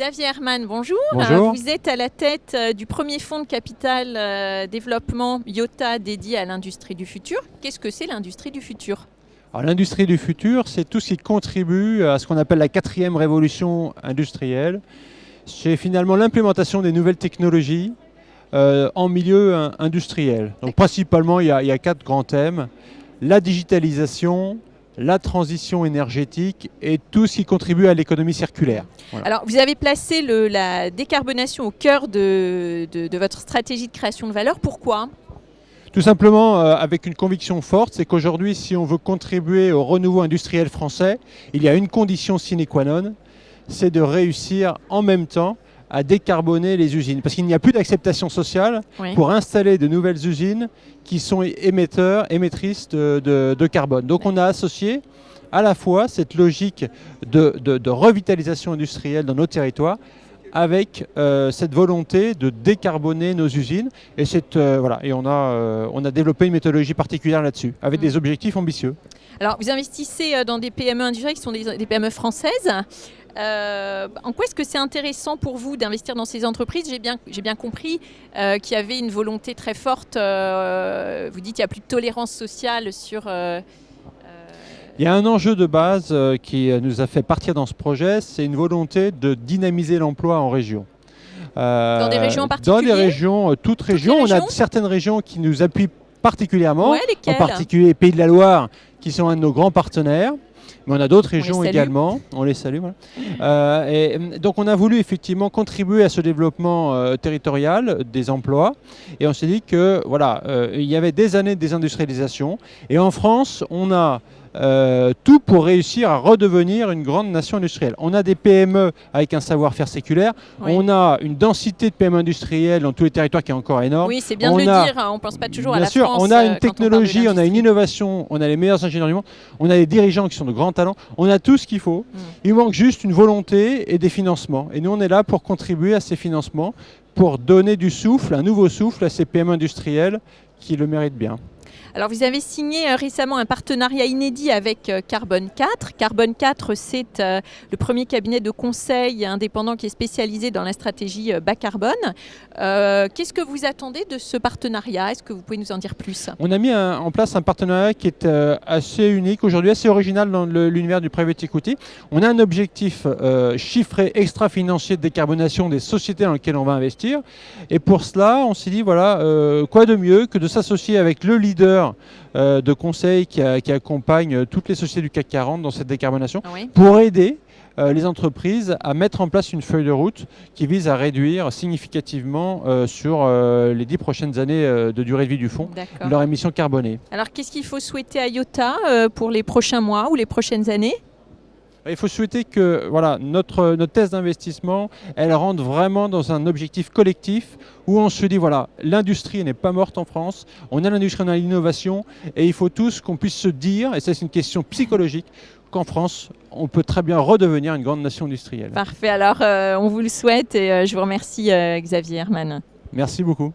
Xavier Herman, bonjour. Bonjour. Vous êtes à la tête du premier fonds de capital développement IOTA dédié à l'industrie du futur. Qu'est-ce que c'est l'industrie du futur ? Alors, l'industrie du futur, c'est tout ce qui contribue à ce qu'on appelle la 4e révolution industrielle. C'est finalement l'implémentation des nouvelles technologies en milieu industriel. Donc principalement, il y a 4 grands thèmes. La digitalisation, la transition énergétique et tout ce qui contribue à l'économie circulaire. Voilà. Alors, vous avez placé la décarbonation au cœur de votre stratégie de création de valeur. Pourquoi ? Tout simplement avec une conviction forte, c'est qu'aujourd'hui, si on veut contribuer au renouveau industriel français, il y a une condition sine qua non, c'est de réussir en même temps à décarboner les usines. Parce qu'il n'y a plus d'acceptation sociale pour installer de nouvelles usines qui sont émettrices de carbone. Donc on a associé à la fois cette logique de revitalisation industrielle dans nos territoires avec cette volonté de décarboner nos usines. Et, et on a développé une méthodologie particulière là-dessus, avec des objectifs ambitieux. Alors, vous investissez dans des PME industrielles qui sont des PME françaises. En quoi est-ce que c'est intéressant pour vous d'investir dans ces entreprises ? J'ai bien compris qu'il y avait une volonté très forte. Vous dites qu'il n'y a plus de tolérance sociale sur... Il y a un enjeu de base qui nous a fait partir dans ce projet, c'est une volonté de dynamiser l'emploi en région. Dans des régions particulières ? Dans des régions, toutes régions. On a certaines régions qui nous appuient particulièrement, en particulier les Pays de la Loire, qui sont un de nos grands partenaires. Mais on a d'autres régions également. On les salue. Voilà. Et donc on a voulu effectivement contribuer à ce développement territorial des emplois. Et on s'est dit que voilà, il y avait des années de désindustrialisation. Et en France, on a tout pour réussir à redevenir une grande nation industrielle. On a des PME avec un savoir-faire séculaire. On a une densité de PME industrielles dans tous les territoires qui est encore énorme. Oui, c'est bien de le dire. On ne pense pas toujours à la France. Bien sûr, on a une technologie, on a une innovation, on a les meilleurs ingénieurs du monde, on a des dirigeants qui sont de grands talents, on a tout ce qu'il faut. Il manque juste une volonté et des financements. Et nous, on est là pour contribuer à ces financements, pour donner du souffle, un nouveau souffle à ces PME industrielles qui le méritent bien. Alors, vous avez signé récemment un partenariat inédit avec Carbone 4. Carbone 4, c'est le premier cabinet de conseil indépendant qui est spécialisé dans la stratégie bas carbone. Qu'est-ce que vous attendez de ce partenariat ? Est-ce que vous pouvez nous en dire plus ? On a mis en place un partenariat qui est assez unique aujourd'hui, assez original dans l'univers du private equity. On a un objectif chiffré extra-financier de décarbonation des sociétés dans lesquelles on va investir. Et pour cela, on s'est dit, voilà, quoi de mieux que de s'associer avec le leader de conseil qui accompagne toutes les sociétés du CAC 40 dans cette décarbonation pour aider les entreprises à mettre en place une feuille de route qui vise à réduire significativement sur les 10 prochaines années de durée de vie du fonds leur émission carbonée. Alors qu'est-ce qu'il faut souhaiter à IOTA pour les prochains mois ou les prochaines années ? Il faut souhaiter que voilà, notre thèse d'investissement, elle rentre vraiment dans un objectif collectif où on se dit, voilà, l'industrie n'est pas morte en France, on a l'industrie, on a l'innovation, et il faut tous qu'on puisse se dire, et ça c'est une question psychologique, qu'en France, on peut très bien redevenir une grande nation industrielle. Parfait, alors on vous le souhaite et je vous remercie Xavier Herman. Merci beaucoup.